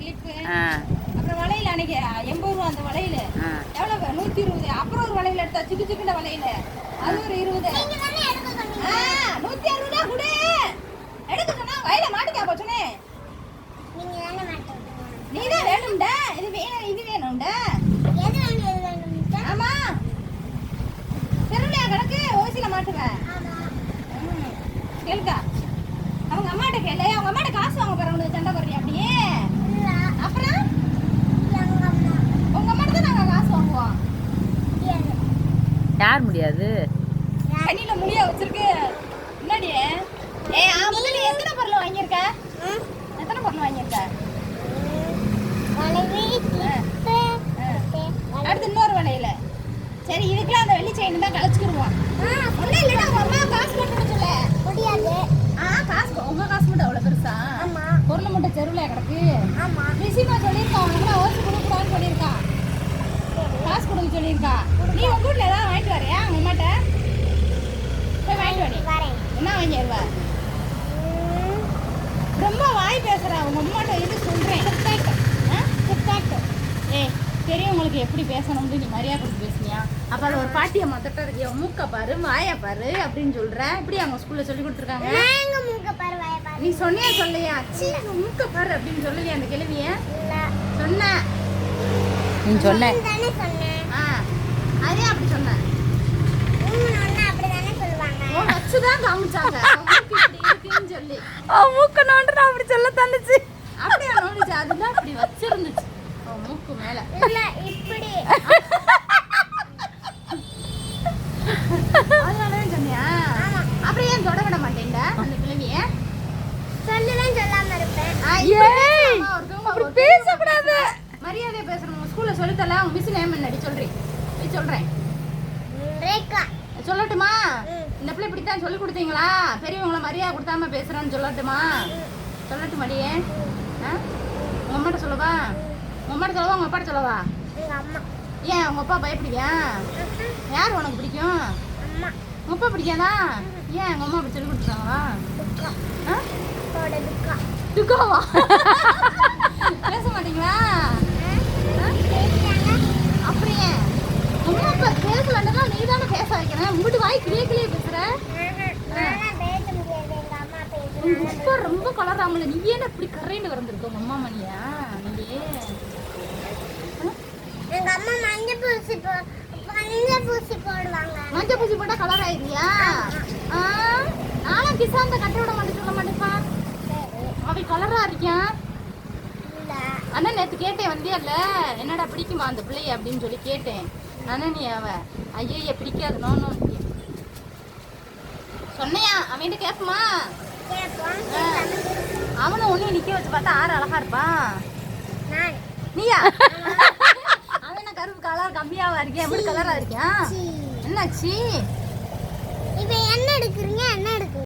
Clip. அப்புறம் வளையல் அன்னைக்கு 80 ரூபா அந்த வளையல். எவ்வளவு? 120. அப்புறம் ஒரு வளையல் எடுத்தா சிக்கு சிக்குண்ட வளையல். அது ஒரு 20. 160 ரூபா குடு. எடுக்க சொன்னா வயல மாட்டிக்கா போச்சுனே. நீதான் வேணும்டா. இது வேணும் இது வேணும்டா. எது வேணும்? ஆமா. தெருலையா கிடக்கு ஓசில மாட்டுவேன். கேளுக்கா அவங்க அம்மாட்ட கேளு. அவங்க அம்மாட்ட காசு வாங்க போறவங்க சண்டை போடுறியா அப்படியே? அப்புறம் உங்க அம்மாட்ட தான் நாங்க காசு வாங்குவோம். யார் முடியாது? கண்ணில முடிய வச்சிருக்கு முன்னாடி. முதல்ல எத்தனை பொருள் வாங்கியிருக்க? எத்தனை பொருள் வாங்கியிருக்க? அடுத்து இன்னொரு வளையல. சரி இதுக்கெல்லாம் அந்த வெள்ளி செயின் தான் கழிச்சுக்கிடுவோம். இல்லைன்னா உங்க அம்மா காசு கொண்டு சொல்ல முடியாது. காசு உங்க காசு மட்டும் அவ்வளவு பெருசா? பொருள் மட்டும் தெருவுல கிடக்கு. ரிஷிமா சொல்லியிருக்கான் உனக்கு ஓசி கொடுக்கூடாதுன்னு சொல்லியிருக்கான். காசு கொடுக்க சொல்லியிருக்கா. நீ உங்க வீட்டுல ஏதாவது வாங்கிட்டு வரையா உங்க அம்மாட்ட? போய் வாங்கிட்டு வாடி. என்ன வாங்கி வருவா? ரொம்ப வாய் பேசுறா உங்க அம்மாட்ட. இது சொல்றேன் பெரியவங்களுக்கு எப்படி பேசணும்னு நீ மரியாதை கொடுத்து பேசுனியா? அப்ப அது ஒரு பாட்டியை மொத்தட்ட இருக்கியா? மூக்க பாரு வாய பாரு அப்படின்னு சொல்ற. இப்படி அவங்க ஸ்கூல்ல சொல்லி கொடுத்துருக்காங்க. நீ சொன்னியா சொல்லையா? மூக்க பாரு அப்படின்னு சொல்லுவியா அந்த கேள்விய? சொன்ன நீ சொன்ன அதே அப்படி சொன்ன வச்சுதான் காமிச்சாங்க சொல்லி. மூக்க நோண்டு அப்படி சொல்ல தந்துச்சு. அப்படியே நோண்டுச்சு. அதுதான் அப்படி வச்சிருந்துச்சு மூக்கு மேல. இல்ல இப்படி அதனாலதான் சொன்னியா? அப்புறம் ஏன் தொட விட மாட்டேன்ட அந்த கிழவிய? சொல்லலாம் சொல்லாம இருப்பேன். பேசக்கூடாது. மரியாதையா பேசணும். ஸ்கூல்ல சொல்லித்தரல. அவங்க மிஸ் நேம் என்னடி சொல்றேன். சொல்லட்டுமா? இந்த பிள்ளை இப்படித்தான் சொல்லி கொடுத்தீங்களா? பெரியவங்கள மரியாதை கொடுத்தாம பேசுறான்னு சொல்லட்டுமா? சொல்லட்டுமாடியே? உங்க அம்மாட்ட சொல்லவா? உங்க அம்மாட்ட சொல்லவா உங்க அப்பாட்ட சொல்லவா? ஏன் உங்க அப்பா பயப்படுவியா? யார் உனக்கு பிடிக்கும்? உங்க அப்பா பிடிக்காதா? ஏன் உங்க அம்மா அப்படி சொல்லி கொடுத்துட்டாங்களா? துக்காவா? பேச மாட்டீங்களா? அப்படியே உங்க அப்பா பேச வேண்டாம். நீ தானே பேச வைக்கிறேன். உங்ககிட்ட வாய் கிளியே பேசுற. இப்ப ரொம்ப கலராமல. நீ ஏன் இப்படி கரையில வந்திருக்க? உங்க அம்மா மணியா நீ? எங்க அம்மா மஞ்சள் பூசி போடுவாங்க. மஞ்சள் பூசி போட்டா கலர் ஆயிடுறியா? நானும் கிசாந்த கட்ட விட மாட்டேன் சொல்ல மாட்டேப்பா. அவ கலரா இருக்கியா? அண்ணா நேத்து கேட்டேன் வந்தியால என்னடா பிடிக்குமா அந்த பிள்ளைய அப்படின்னு சொல்லி கேட்டேன். ஆனா நீ அவ ஐய பிடிக்காது நோன்னு சொன்னையா? அவன்கிட்ட கேட்புமா? அவனும் ஒன்னும் நிக்க வச்சு பார்த்தா ஆறு அழகா இருப்பான். நீயா? அவன் கருப்பு கலர் கம்மியாவா இருக்கேன். எப்படி கலரா இருக்கியா? என்னாச்சு? இப்ப என்ன எடுக்கிறீங்க? என்ன எடுக்கு?